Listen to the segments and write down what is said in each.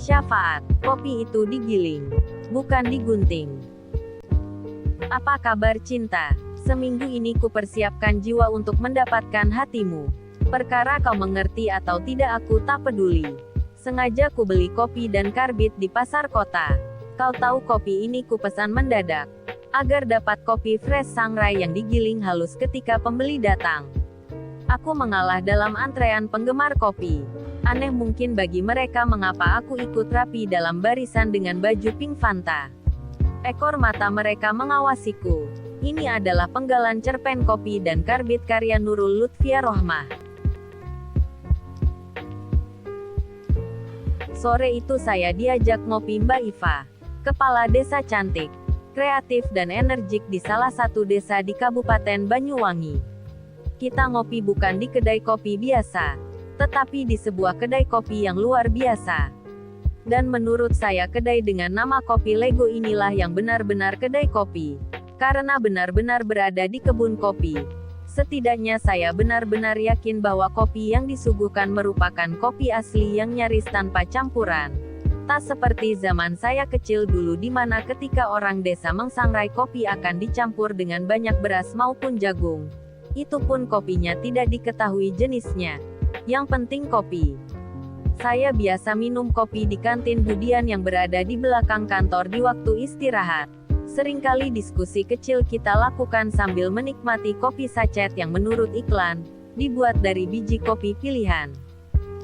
Syafaat, kopi itu digiling, bukan digunting. Apa kabar cinta? Seminggu ini kupersiapkan jiwa untuk mendapatkan hatimu. Perkara kau mengerti atau tidak aku tak peduli. Sengaja ku beli kopi dan karbit di pasar kota. Kau tahu kopi ini kupesan mendadak, agar dapat kopi fresh sangrai yang digiling halus ketika pembeli datang. Aku mengalah dalam antrean penggemar kopi. Aneh mungkin bagi mereka mengapa aku ikut rapi dalam barisan dengan baju pink Fanta. Ekor mata mereka mengawasiku. Ini adalah penggalan cerpen kopi dan karbit karya Nurul Lutfia Rohmah. Sore itu saya diajak ngopi Mbak Iva, kepala desa cantik, kreatif dan energik di salah satu desa di Kabupaten Banyuwangi. Kita ngopi bukan di kedai kopi biasa, tetapi di sebuah kedai kopi yang luar biasa. Dan menurut saya kedai dengan nama Kopi Lego inilah yang benar-benar kedai kopi, karena benar-benar berada di kebun kopi. Setidaknya saya benar-benar yakin bahwa kopi yang disuguhkan merupakan kopi asli yang nyaris tanpa campuran. Tak seperti zaman saya kecil dulu di mana ketika orang desa mengsangrai kopi akan dicampur dengan banyak beras maupun jagung. Itu pun kopinya tidak diketahui jenisnya. Yang penting kopi. Saya biasa minum kopi di kantin Budian yang berada di belakang kantor di waktu istirahat. Seringkali diskusi kecil kita lakukan sambil menikmati kopi sachet yang menurut iklan, dibuat dari biji kopi pilihan.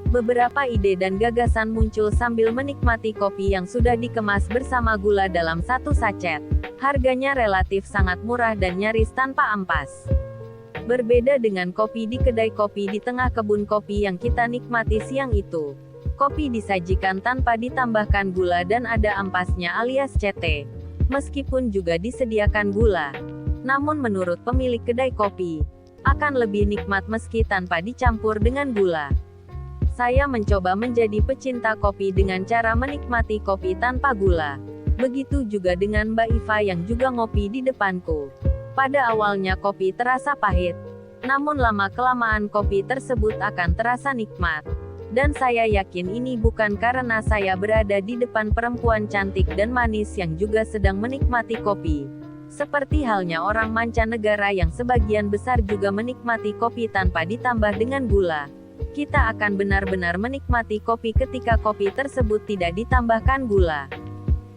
Beberapa ide dan gagasan muncul sambil menikmati kopi yang sudah dikemas bersama gula dalam satu sachet. Harganya relatif sangat murah dan nyaris tanpa ampas. Berbeda dengan kopi di kedai kopi di tengah kebun kopi yang kita nikmati siang itu. Kopi disajikan tanpa ditambahkan gula dan ada ampasnya alias CT. Meskipun juga disediakan gula. Namun menurut pemilik kedai kopi, akan lebih nikmat meski tanpa dicampur dengan gula. Saya mencoba menjadi pecinta kopi dengan cara menikmati kopi tanpa gula. Begitu juga dengan Mbak Iva yang juga ngopi di depanku. Pada awalnya kopi terasa pahit, namun lama-kelamaan kopi tersebut akan terasa nikmat. Dan saya yakin ini bukan karena saya berada di depan perempuan cantik dan manis yang juga sedang menikmati kopi. Seperti halnya orang mancanegara yang sebagian besar juga menikmati kopi tanpa ditambah dengan gula. Kita akan benar-benar menikmati kopi ketika kopi tersebut tidak ditambahkan gula.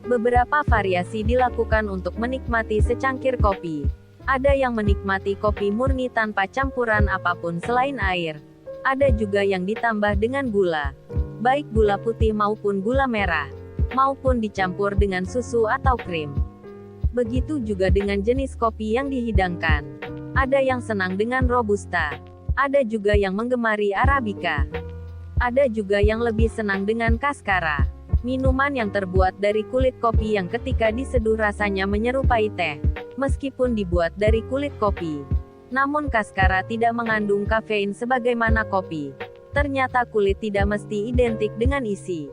Beberapa variasi dilakukan untuk menikmati secangkir kopi. Ada yang menikmati kopi murni tanpa campuran apapun selain air. Ada juga yang ditambah dengan gula, baik gula putih maupun gula merah, maupun dicampur dengan susu atau krim. Begitu juga dengan jenis kopi yang dihidangkan. Ada yang senang dengan Robusta, ada juga yang menggemari Arabica, ada juga yang lebih senang dengan Cascara. Minuman yang terbuat dari kulit kopi yang ketika diseduh rasanya menyerupai teh, meskipun dibuat dari kulit kopi. Namun Cascara tidak mengandung kafein sebagaimana kopi. Ternyata kulit tidak mesti identik dengan isi.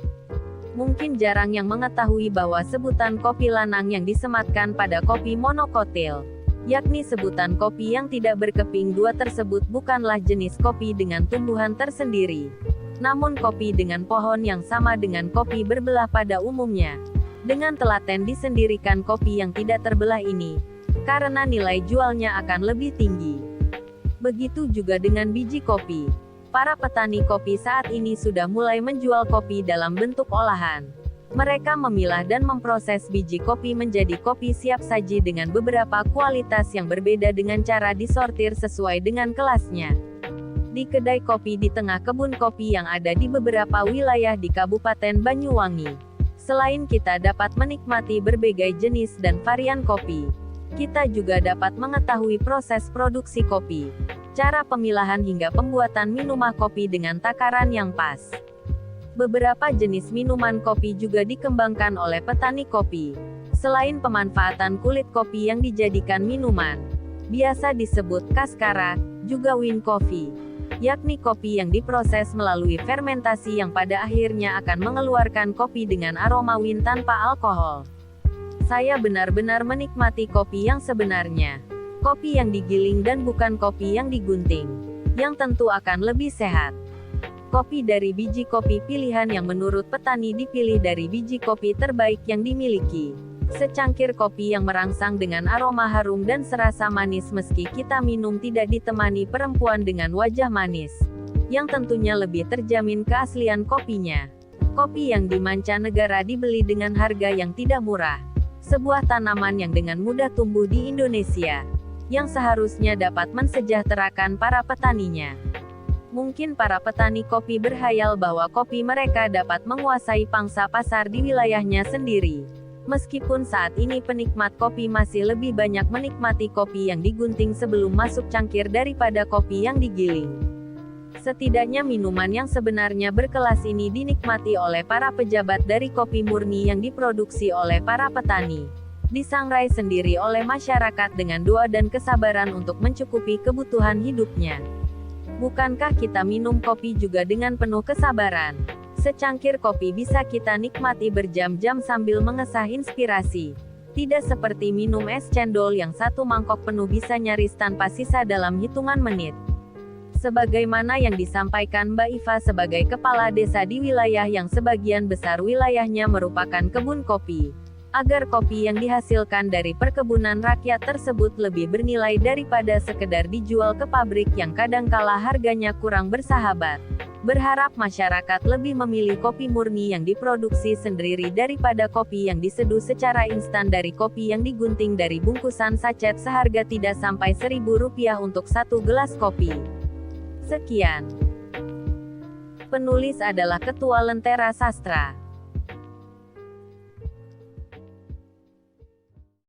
Mungkin jarang yang mengetahui bahwa sebutan kopi lanang yang disematkan pada kopi monokotil, yakni sebutan kopi yang tidak berkeping dua tersebut bukanlah jenis kopi dengan tumbuhan tersendiri. Namun kopi dengan pohon yang sama dengan kopi berbelah pada umumnya. Dengan telaten disendirikan kopi yang tidak terbelah ini, karena nilai jualnya akan lebih tinggi. Begitu juga dengan biji kopi. Para petani kopi saat ini sudah mulai menjual kopi dalam bentuk olahan. Mereka memilah dan memproses biji kopi menjadi kopi siap saji dengan beberapa kualitas yang berbeda dengan cara disortir sesuai dengan kelasnya. Di kedai kopi di tengah kebun kopi yang ada di beberapa wilayah di Kabupaten Banyuwangi. Selain kita dapat menikmati berbagai jenis dan varian kopi, kita juga dapat mengetahui proses produksi kopi, cara pemilahan hingga pembuatan minuman kopi dengan takaran yang pas. Beberapa jenis minuman kopi juga dikembangkan oleh petani kopi. Selain pemanfaatan kulit kopi yang dijadikan minuman, biasa disebut Cascara, juga wine coffee, yakni kopi yang diproses melalui fermentasi yang pada akhirnya akan mengeluarkan kopi dengan aroma wine tanpa alkohol. Saya benar-benar menikmati kopi yang sebenarnya. Kopi yang digiling dan bukan kopi yang digunting. Yang tentu akan lebih sehat. Kopi dari biji kopi pilihan yang menurut petani dipilih dari biji kopi terbaik yang dimiliki. Secangkir kopi yang merangsang dengan aroma harum dan serasa manis meski kita minum tidak ditemani perempuan dengan wajah manis, yang tentunya lebih terjamin keaslian kopinya. Kopi yang di mancanegara dibeli dengan harga yang tidak murah. Sebuah tanaman yang dengan mudah tumbuh di Indonesia, yang seharusnya dapat mensejahterakan para petaninya. Mungkin para petani kopi berhayal bahwa kopi mereka dapat menguasai pangsa pasar di wilayahnya sendiri. Meskipun saat ini penikmat kopi masih lebih banyak menikmati kopi yang digunting sebelum masuk cangkir daripada kopi yang digiling. Setidaknya minuman yang sebenarnya berkelas ini dinikmati oleh para pejabat dari kopi murni yang diproduksi oleh para petani. Disangrai sendiri oleh masyarakat dengan doa dan kesabaran untuk mencukupi kebutuhan hidupnya. Bukankah kita minum kopi juga dengan penuh kesabaran? Secangkir kopi bisa kita nikmati berjam-jam sambil mengesah inspirasi. Tidak seperti minum es cendol yang satu mangkok penuh bisa nyaris tanpa sisa dalam hitungan menit. Sebagaimana yang disampaikan Mbak Iva sebagai kepala desa di wilayah yang sebagian besar wilayahnya merupakan kebun kopi. Agar kopi yang dihasilkan dari perkebunan rakyat tersebut lebih bernilai daripada sekedar dijual ke pabrik yang kadangkala harganya kurang bersahabat. Berharap masyarakat lebih memilih kopi murni yang diproduksi sendiri daripada kopi yang diseduh secara instan dari kopi yang digunting dari bungkusan sachet seharga tidak sampai Rp1.000 untuk satu gelas kopi. Sekian. Penulis adalah Ketua Lentera Sastra.